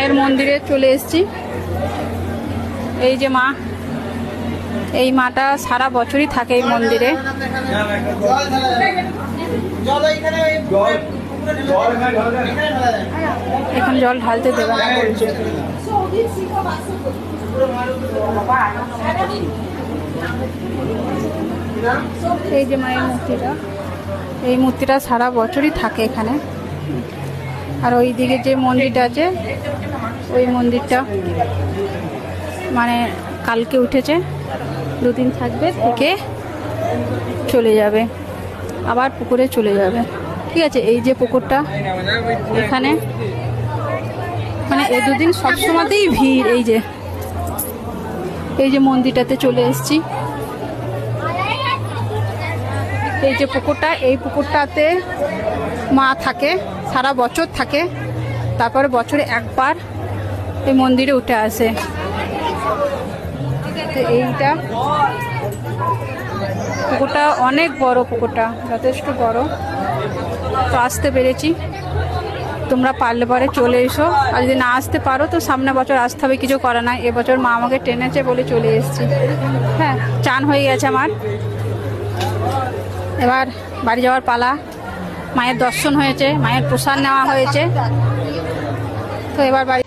মায়ের মন্দিরে চলে এসেছি। এই যে মা, এই মাটা সারা বছরই থাকে এই মন্দিরে। এখন জল ঢালতে দেবে না বলছে। এই যে মায়ের মূর্তিটা, এই মূর্তিটা সারা বছরই থাকে এখানে। আর ওই দিকে যে মন্দিরটা আছে, ওই মন্দিরটা মানে কালকে উঠেছে, দুদিন থাকবে, থেকে চলে যাবে, আবার পুকুরে চলে যাবে। ঠিক আছে, এই যে পুকুরটা এখানে মানে এই দুদিন সবসময়তেই ভিড়। এই যে মন্দিরটাতে চলে এসেছি। এই যে পুকুরটা, এই পুকুরটাতে মা থাকে, সারা বছর থাকে, তারপরে বছরে একবার এই মন্দিরে উঠে আসে। এইটা পুকুরটা অনেক বড়, পুকুরটা যথেষ্ট বড়। তো আসতে পেরেছি, তোমরা পারলে পরে চলে এসো। আর যদি না আসতে পারো তো সামনে বছর আসতে হবে, কিছু করা নাই। এবছর মা আমাকে টেনেছে বলে চলে এসেছি। হ্যাঁ, চান হয়ে গেছে আমার, এবার বাড়ি যাওয়ার পালা। মায়ের দর্শন হয়েছে, মায়ের প্রসাদ নেওয়া হয়েছে, তো এবার বাড়ি